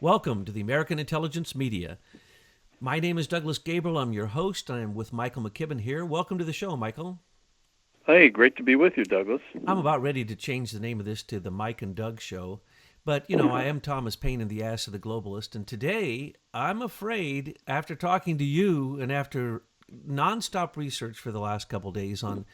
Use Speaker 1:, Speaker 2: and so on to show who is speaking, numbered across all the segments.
Speaker 1: Welcome to the American Intelligence Media. My name is Douglas Gabriel. I'm your host. I am with Michael McKibben here. Welcome to the show, Michael.
Speaker 2: Hey, great to be with you, Douglas.
Speaker 1: I'm about ready to change the name of this to the Mike and Doug Show. But, I am Thomas Paine in the ass of the globalist. And today, I'm afraid, after talking to you and after nonstop research for the last couple days on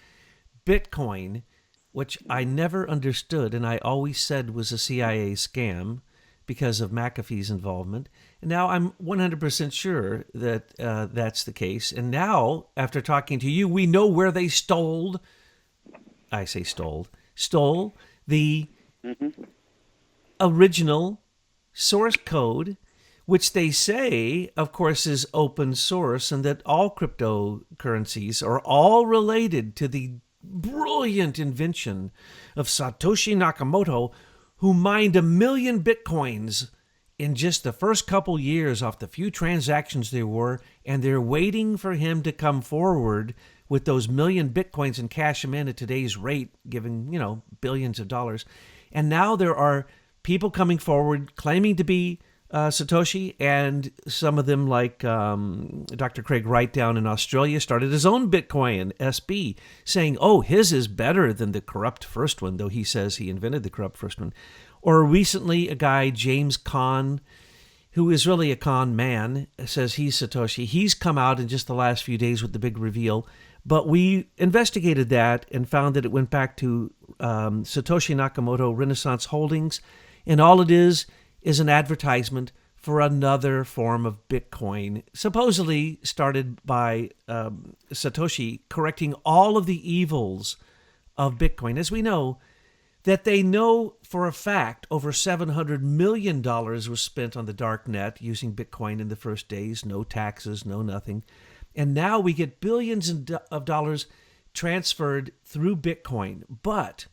Speaker 1: Bitcoin, which I never understood and I always said was a CIA scam because of McAfee's involvement. And now I'm 100% sure that that's the case. And now, after talking to you, we know where they stole the original source code, which they say, of course, is open source and that all cryptocurrencies are all related to the brilliant invention of Satoshi Nakamoto, who mined 1 million bitcoins in just the first couple years off the few transactions there were, and they're waiting for him to come forward with those 1 million bitcoins and cash them in at today's rate, giving, billions of dollars. And now there are people coming forward claiming to be Satoshi, and some of them, like Dr. Craig Wright down in Australia, started his own Bitcoin SB, saying, oh, his is better than the corrupt first one, though he says he invented the corrupt first one. Or recently, a guy, James Kahn, who is really a con man, says he's Satoshi. He's come out in just the last few days with the big reveal. But we investigated that and found that it went back to Satoshi Nakamoto Renaissance Holdings. And all it is an advertisement for another form of Bitcoin, supposedly started by Satoshi, correcting all of the evils of Bitcoin. As we know, that they know for a fact over $700 million was spent on the dark net using Bitcoin in the first days, no taxes, no nothing. And now we get billions of dollars transferred through Bitcoin. But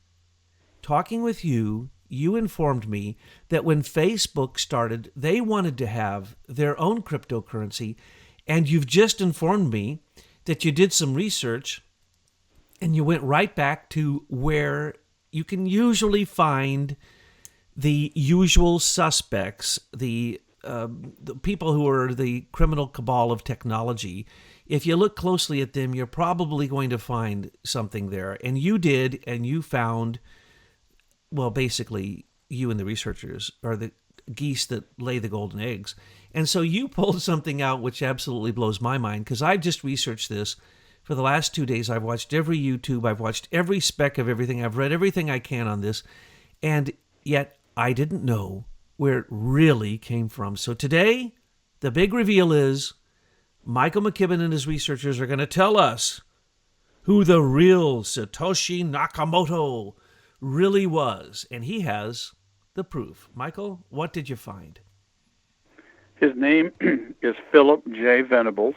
Speaker 1: talking with you, you informed me that when Facebook started, they wanted to have their own cryptocurrency. And you've just informed me that you did some research and you went right back to where you can usually find the usual suspects, the people who are the criminal cabal of technology. If you look closely at them, you're probably going to find something there. And you did, and you found, well, basically, you and the researchers are the geese that lay the golden eggs. And so you pulled something out which absolutely blows my mind, because I've just researched this for the last 2 days. I've watched every YouTube. I've watched every speck of everything. I've read everything I can on this. And yet I didn't know where it really came from. So today, the big reveal is Michael McKibben and his researchers are going to tell us who the real Satoshi Nakamoto really was. And he has the proof. Michael, what did you find?
Speaker 2: His name is Philip J. Venables,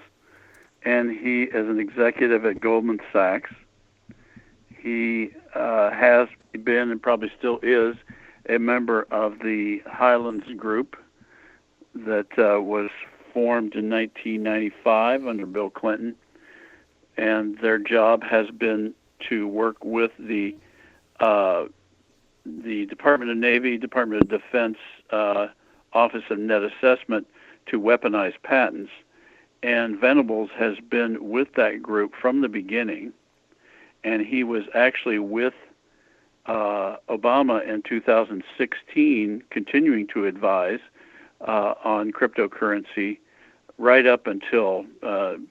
Speaker 2: and he is an executive at Goldman Sachs. He has been and probably still is a member of the Highlands Group that was formed in 1995 under Bill Clinton, and their job has been to work with the Department of Navy, Department of Defense, Office of Net Assessment to weaponize patents. And Venables has been with that group from the beginning, and he was actually with Obama in 2016, continuing to advise on cryptocurrency right up until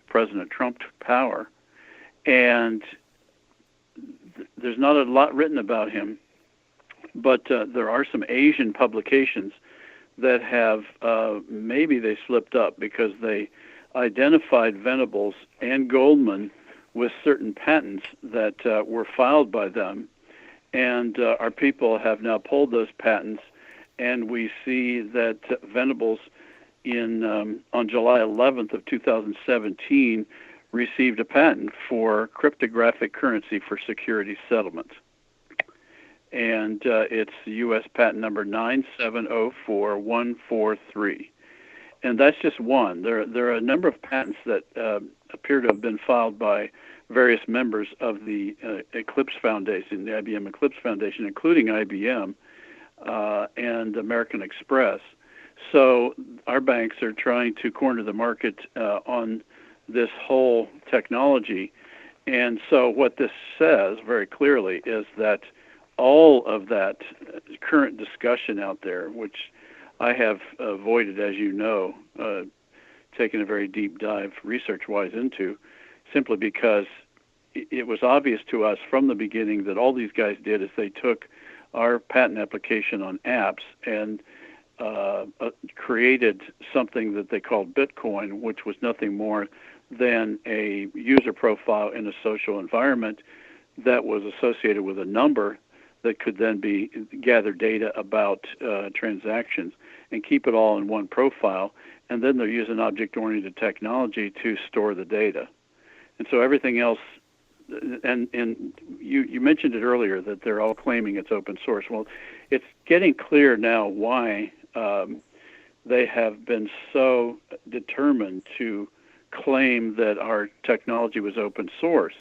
Speaker 2: President Trump took power. And there's not a lot written about him, but there are some Asian publications that have, maybe they slipped up because they identified Venables and Goldman with certain patents that were filed by them. And our people have now pulled those patents, and we see that Venables on July 11th of 2017 received a patent for cryptographic currency for security settlement. And it's U.S. patent number 9704143. And that's just one. There are a number of patents that appear to have been filed by various members of the Eclipse Foundation, the IBM Eclipse Foundation, including IBM and American Express. So our banks are trying to corner the market on this whole technology. And so what this says very clearly is that all of that current discussion out there, which I have avoided, as you know, taken a very deep dive research-wise into, simply because it was obvious to us from the beginning that all these guys did is they took our patent application on apps and created something that they called Bitcoin, which was nothing more than a user profile in a social environment that was associated with a number that could then be gather data about transactions and keep it all in one profile. And then they're using object-oriented technology to store the data. And so everything else, and you mentioned it earlier that they're all claiming it's open source. Well, it's getting clear now why they have been so determined to claim that our technology was open source,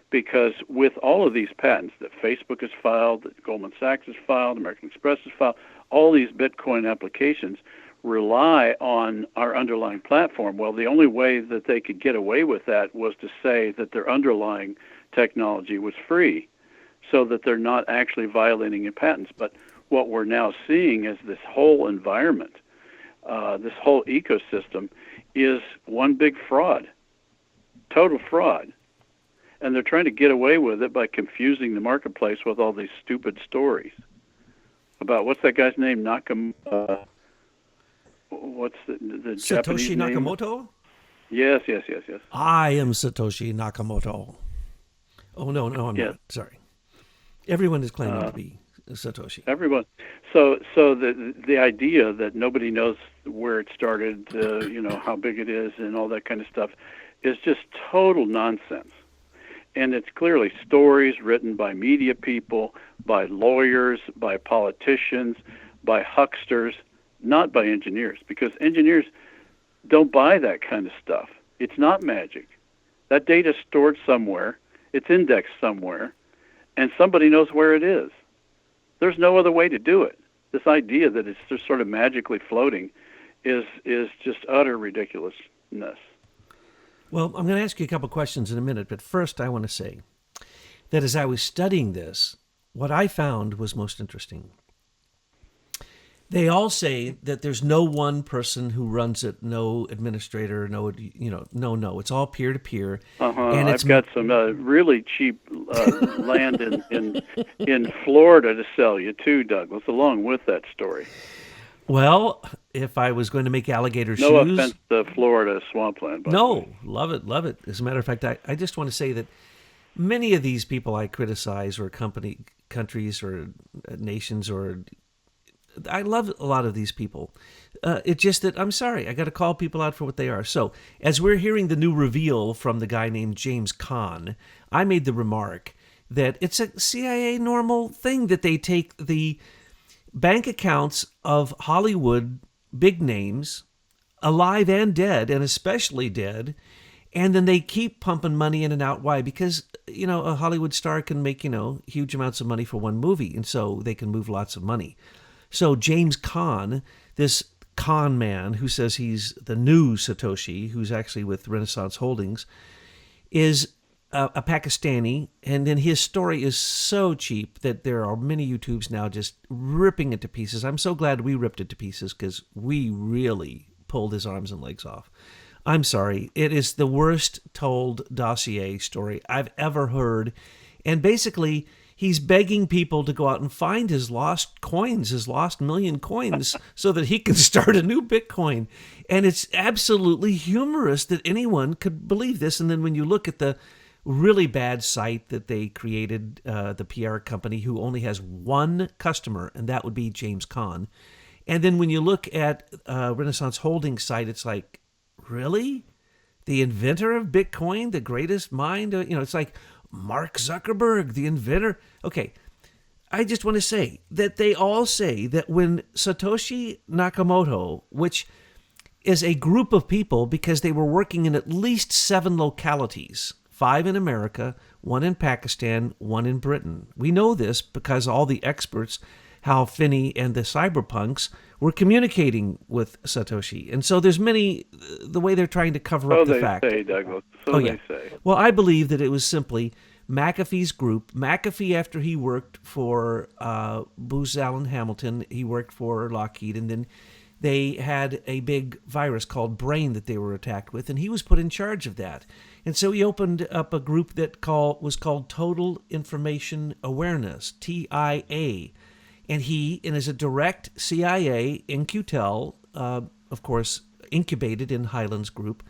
Speaker 2: because with all of these patents that Facebook has filed, that Goldman Sachs has filed, American Express has filed, all these Bitcoin applications rely on our underlying platform. Well, the only way that they could get away with that was to say that their underlying technology was free, so that they're not actually violating your patents. But what we're now seeing is this whole environment, this whole ecosystem is one big fraud, total fraud. And they're trying to get away with it by confusing the marketplace with all these stupid stories about, what's that guy's name? What's the
Speaker 1: Satoshi
Speaker 2: Japanese name?
Speaker 1: Nakamoto?
Speaker 2: Yes.
Speaker 1: I am Satoshi Nakamoto. Oh, no, I'm
Speaker 2: Yes.
Speaker 1: not. Sorry. Everyone is claiming to be Satoshi.
Speaker 2: Everyone. So the idea that nobody knows where it started, how big it is, and all that kind of stuff, is just total nonsense. And it's clearly stories written by media people, by lawyers, by politicians, by hucksters, not by engineers, because engineers don't buy that kind of stuff. It's not magic. That data is stored somewhere, it's indexed somewhere, and somebody knows where it is. There's no other way to do it. This idea that it's just sort of magically floating is just utter ridiculousness.
Speaker 1: Well, I'm going to ask you a couple questions in a minute, but first I want to say that as I was studying this, what I found was most interesting. They all say that there's no one person who runs it, no administrator, no. It's all peer to peer. And
Speaker 2: I've got some really cheap land in Florida to sell you too, Douglas, along with that story.
Speaker 1: Well, if I was going to make alligator
Speaker 2: No
Speaker 1: shoes,
Speaker 2: offense to Florida swampland. By the way.
Speaker 1: love it. As a matter of fact, I just want to say that many of these people I criticize, or countries, or nations, or I love a lot of these people. It's just that I'm sorry, I got to call people out for what they are. So, as we're hearing the new reveal from the guy named James Caan, I made the remark that it's a CIA normal thing that they take the bank accounts of Hollywood big names, alive and dead, and especially dead, and then they keep pumping money in and out. Why? Because, a Hollywood star can make, huge amounts of money for one movie, and so they can move lots of money. So James Caan, this con man who says he's the new Satoshi, who's actually with Renaissance Holdings, is a Pakistani, and then his story is so cheap that there are many YouTubes now just ripping it to pieces. I'm so glad we ripped it to pieces, because we really pulled his arms and legs off. I'm sorry. It is the worst told dossier story I've ever heard. And basically, he's begging people to go out and find his lost coins, his lost million coins, so that he can start a new Bitcoin. And it's absolutely humorous that anyone could believe this. And then when you look at the really bad site that they created, the PR company, who only has one customer, and that would be James Caan. And then when you look at Renaissance Holdings site, it's like, really? The inventor of Bitcoin, the greatest mind? It's like Mark Zuckerberg, the inventor. Okay, I just want to say that they all say that when Satoshi Nakamoto, which is a group of people because they were working in at least 7 localities, 5 in America, 1 in Pakistan, 1 in Britain. We know this because all the experts, Hal Finney and the cyberpunks, were communicating with Satoshi. And so there's many, the way they're trying to cover
Speaker 2: So
Speaker 1: up the
Speaker 2: they
Speaker 1: fact.
Speaker 2: say, Douglas.
Speaker 1: Oh,
Speaker 2: So
Speaker 1: yeah.
Speaker 2: they say.
Speaker 1: Well, I believe that it was simply McAfee's group. McAfee, after he worked for Booz Allen Hamilton, he worked for Lockheed, and then they had a big virus called Brain that they were attacked with, and he was put in charge of that. And so he opened up a group that was called Total Information Awareness, TIA. And he, and as a direct CIA, In-Q-Tel, of course, incubated in Highland's group,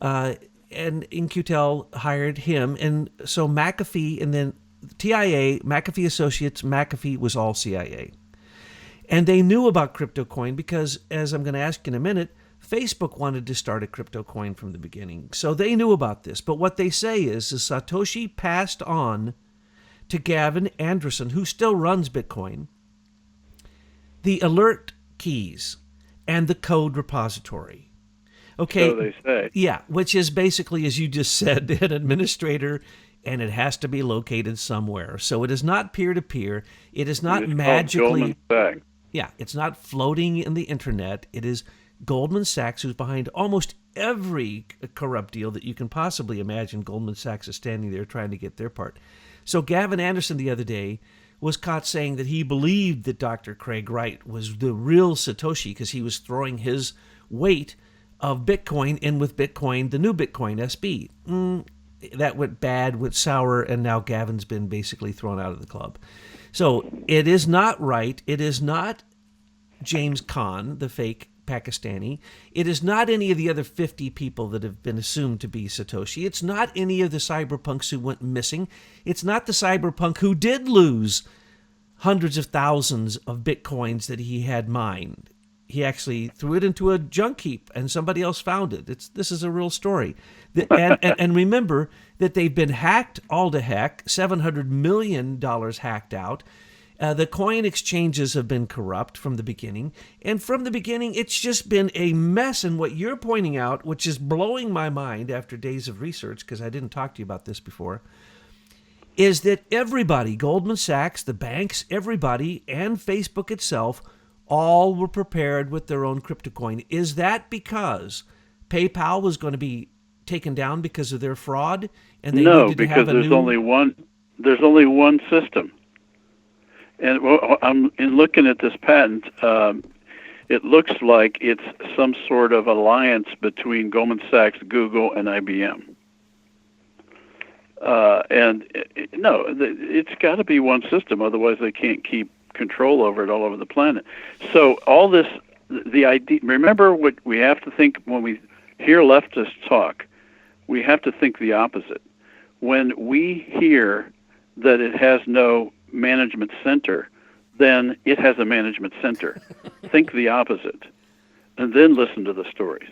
Speaker 1: and In-Q-Tel hired him. And so McAfee, and then TIA, McAfee Associates, McAfee was all CIA. And they knew about crypto coin because, as I'm going to ask in a minute, Facebook wanted to start a crypto coin from the beginning. So they knew about this. But what they say is Satoshi passed on to Gavin Andresen, who still runs Bitcoin, the alert keys and the code repository. Okay.
Speaker 2: So they say.
Speaker 1: Yeah, which is basically, as you just said, an administrator, and it has to be located somewhere. So it is not peer-to-peer. It is not
Speaker 2: It's
Speaker 1: magically...
Speaker 2: Goldman Sachs.
Speaker 1: Yeah, it's not floating in the internet. It is Goldman Sachs, who's behind almost every corrupt deal that you can possibly imagine. Goldman Sachs is standing there trying to get their part. So Gavin Andresen the other day was caught saying that he believed that Dr. Craig Wright was the real Satoshi because he was throwing his weight of Bitcoin in with Bitcoin, the new Bitcoin SB. That went bad, went sour, and now Gavin's been basically thrown out of the club. So it is not right. It is not James Khan, the fake Pakistani. It is not any of the other 50 people that have been assumed to be Satoshi. It's not any of the cyberpunks who went missing. It's not the cyberpunk who did lose hundreds of thousands of Bitcoins that he had mined. He actually threw it into a junk heap and somebody else found it. This is a real story. And remember that they've been hacked all to heck, $700 million hacked out. The coin exchanges have been corrupt from the beginning. And from the beginning, it's just been a mess. And what you're pointing out, which is blowing my mind after days of research, because I didn't talk to you about this before, is that everybody, Goldman Sachs, the banks, everybody, and Facebook itself, all were prepared with their own crypto coin. Is that because PayPal was going to be taken down because of their fraud, and they
Speaker 2: No,
Speaker 1: needed to
Speaker 2: because
Speaker 1: have a
Speaker 2: there's
Speaker 1: new...
Speaker 2: only one. There's only one system. And I'm in looking at this patent. It looks like it's some sort of alliance between Goldman Sachs, Google, and IBM. No, it's got to be one system. Otherwise, they can't keep control over it all over the planet. So all this, the idea. Remember what we have to think when we hear leftists talk. We have to think the opposite. When we hear that it has no management center, then it has a management center. Think the opposite, and then listen to the stories,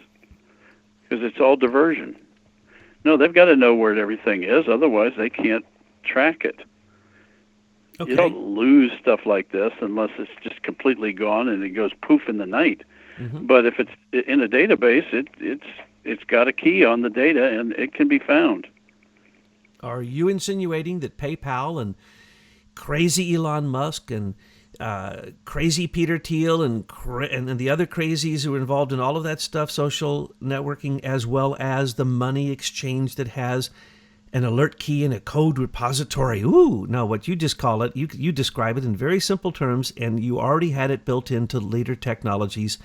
Speaker 2: because it's all diversion. No, they've got to know where everything is, otherwise they can't track it.
Speaker 1: Okay.
Speaker 2: You don't lose stuff like this unless it's just completely gone and it goes poof in the night. Mm-hmm. But if it's in a database, it's got a key on the data and it can be found.
Speaker 1: Are you insinuating that PayPal and crazy Elon Musk and crazy Peter Thiel and the other crazies who are involved in all of that stuff, social networking, as well as the money exchange that has an alert key and a code repository? Ooh, no, what you just call it, you describe it in very simple terms, and you already had it built into later technologies,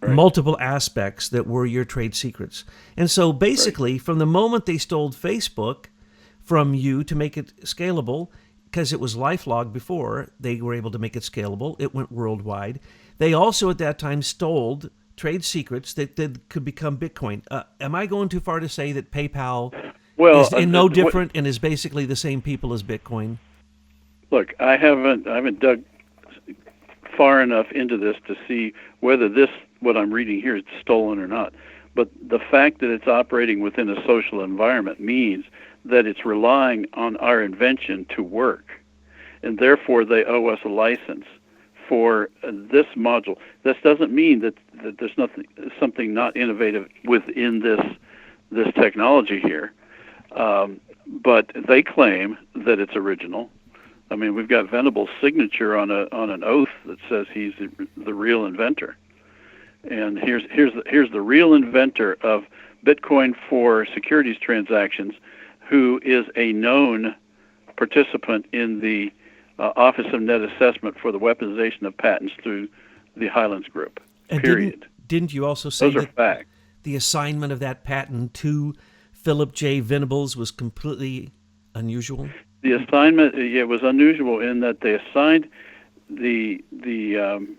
Speaker 1: right. Multiple aspects that were your trade secrets. And so basically, right. From the moment they stole Facebook from you to make it scalable, because it was LifeLog before, they were able to make it scalable. It went worldwide. They also at that time stole trade secrets that could become Bitcoin. Am I going too far to say that PayPal is no different and is basically the same people as Bitcoin?
Speaker 2: Look, I haven't dug far enough into this to see whether what I'm reading here is stolen or not. But the fact that it's operating within a social environment means that it's relying on our invention to work, and therefore they owe us a license for this module. This doesn't mean that there's something not innovative within this technology here, but they claim that it's original. I mean, we've got Venable's signature on an oath that says he's the real inventor. And here's the real inventor of Bitcoin for securities transactions, who is a known participant in the Office of Net Assessment for the weaponization of patents through the Highlands Group.
Speaker 1: And
Speaker 2: Period.
Speaker 1: Didn't you also say
Speaker 2: Those are
Speaker 1: that
Speaker 2: facts.
Speaker 1: the assignment of that patent to Philip J. Venables was completely unusual?
Speaker 2: The assignment, it was unusual in that they assigned the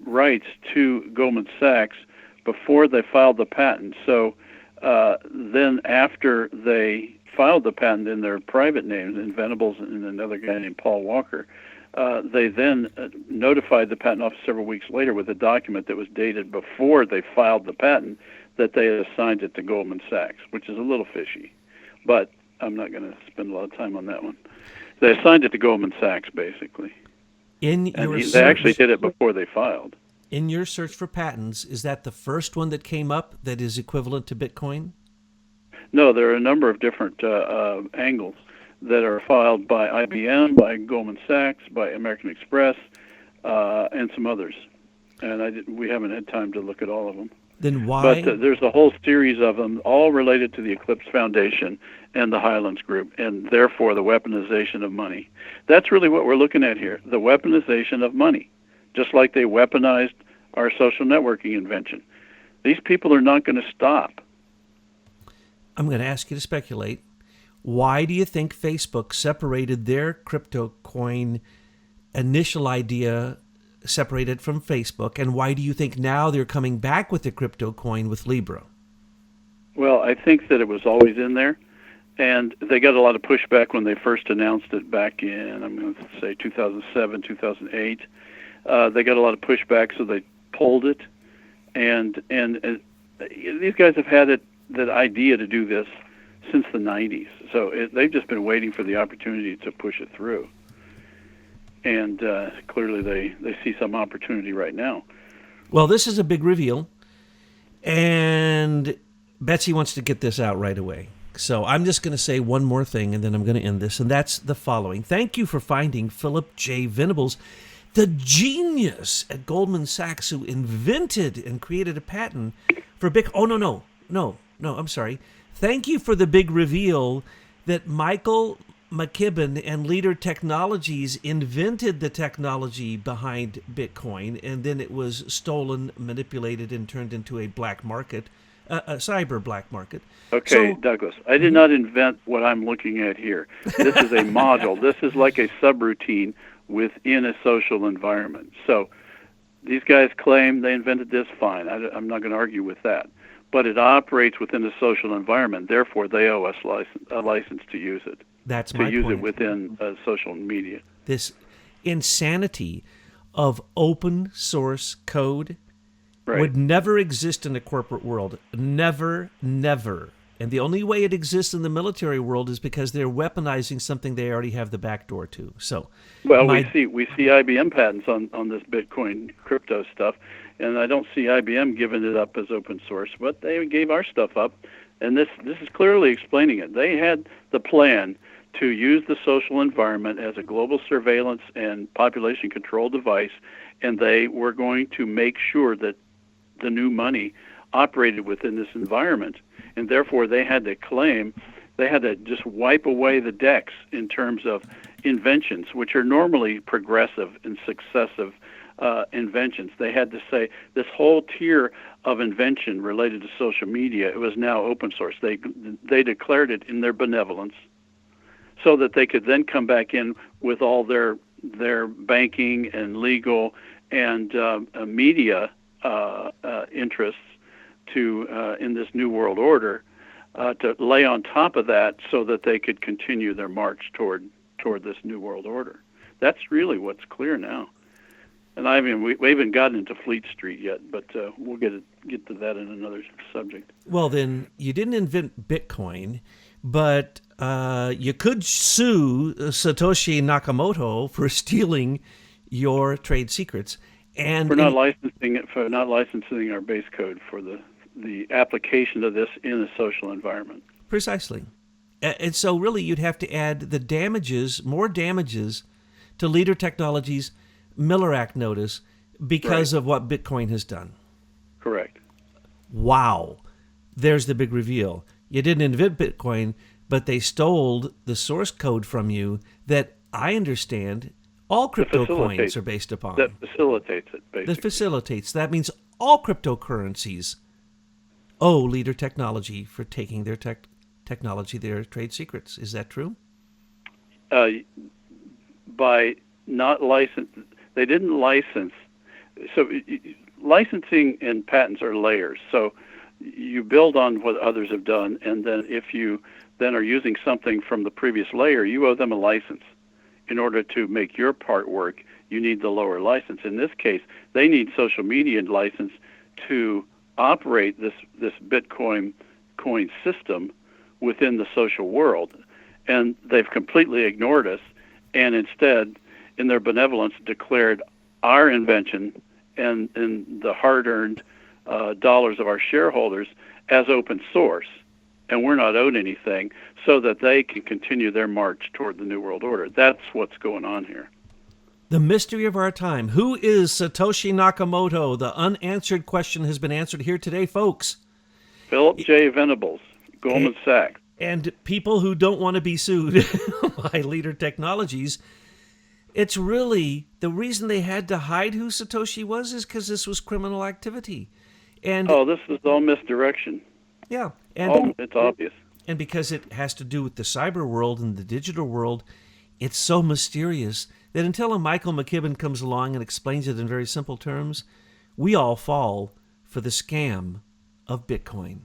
Speaker 2: rights to Goldman Sachs before they filed the patent. So then after they filed the patent in their private names, in Venables and another guy named Paul Walker, they then notified the patent office several weeks later with a document that was dated before they filed the patent that they had assigned it to Goldman Sachs, which is a little fishy. But I'm not going to spend a lot of time on that one. They assigned it to Goldman Sachs, basically. They actually did it before they filed.
Speaker 1: In your search for patents, is that the first one that came up that is equivalent to Bitcoin?
Speaker 2: No, there are a number of different angles that are filed by IBM, by Goldman Sachs, by American Express, and some others. And we haven't had time to look at all of them.
Speaker 1: Then why?
Speaker 2: But there's a whole series of them, all related to the Eclipse Foundation and the Highlands Group, and therefore the weaponization of money. That's really what we're looking at here, the weaponization of money, just like they weaponized our social networking invention. These people are not going to stop.
Speaker 1: I'm going to ask you to speculate. Why do you think Facebook separated their crypto coin initial idea, separated from Facebook, and why do you think now they're coming back with the crypto coin with Libra?
Speaker 2: Well, I think that it was always in there, and they got a lot of pushback when they first announced it back in, I'm going to say 2007, 2008. They got a lot of pushback, so they pulled it, and these guys have had that idea to do this since the 90s. So they've just been waiting for the opportunity to push it through. And clearly they see some opportunity right now.
Speaker 1: Well, this is a big reveal, and Betsy wants to get this out right away. So I'm just going to say one more thing, and then I'm going to end this, and that's the following. Thank you for finding Philip J. Venables, the genius at Goldman Sachs who invented and created a patent for Bitcoin. Oh, no, I'm sorry. Thank you for the big reveal that Michael McKibben and Leader Technologies invented the technology behind Bitcoin, and then it was stolen, manipulated, and turned into a black market, a cyber black market.
Speaker 2: Okay, so, Douglas, I did not invent what I'm looking at here. This is a module. This is like a subroutine within a social environment. So these guys claim they invented this, fine. I'm not going to argue with that. But it operates within a social environment. Therefore, they owe us a license to use it.
Speaker 1: That's my point.
Speaker 2: To use it within social media.
Speaker 1: This insanity of open source code would never exist in the corporate world. Never, never. And the only way it exists in the military world is because they're weaponizing something they already have the back door to. So,
Speaker 2: well, we see IBM patents on this Bitcoin crypto stuff, and I don't see IBM giving it up as open source, but they gave our stuff up, and this is clearly explaining it. They had the plan to use the social environment as a global surveillance and population control device, and they were going to make sure that the new money operated within this environment, and therefore they had to just wipe away the decks in terms of inventions, which are normally progressive and successive inventions. They had to say this whole tier of invention related to social media, it was now open source. They declared it in their benevolence so that they could then come back in with all their banking and legal and media interests to in this new world order to lay on top of that so that they could continue their march toward this new world order. That's really what's clear now. And I mean, we haven't gotten into Fleet Street yet, but we'll get to that in another subject.
Speaker 1: Well, then you didn't invent Bitcoin, but you could sue Satoshi Nakamoto for stealing your trade secrets. And
Speaker 2: for not licensing our base code for the application of this in a social environment.
Speaker 1: Precisely. And so really you'd have to add the damages, more damages to Leader Technologies' Miller Act notice because of what Bitcoin has done.
Speaker 2: Correct.
Speaker 1: Wow. There's the big reveal. You didn't invent Bitcoin, but they stole the source code from you that I understand all crypto coins are based upon.
Speaker 2: That facilitates it, basically.
Speaker 1: That facilitates. That means all cryptocurrencies owe Leader Technology for taking their technology, their trade secrets. Is that true?
Speaker 2: By not license, they didn't license. So licensing and patents are layers. So you build on what others have done, and then if you then are using something from the previous layer, you owe them a license. In order to make your part work, you need the lower license. In this case, they need social media license to operate this Bitcoin coin system within the social world. And they've completely ignored us, and instead, in their benevolence, declared our invention and the hard-earned dollars of our shareholders as open source. And we're not owed anything, so that they can continue their march toward the New World Order. That's what's going on here.
Speaker 1: The mystery of our time. Who is Satoshi Nakamoto? The unanswered question has been answered here today, folks.
Speaker 2: Philip J. Venables, Goldman Sachs.
Speaker 1: And people who don't want to be sued by Leader Technologies. It's really, the reason they had to hide who Satoshi was is because this was criminal activity. And
Speaker 2: this is all misdirection.
Speaker 1: Yeah. And
Speaker 2: it's obvious.
Speaker 1: And because it has to do with the cyber world and the digital world, it's so mysterious that until a Michael McKibben comes along and explains it in very simple terms, we all fall for the scam of Bitcoin.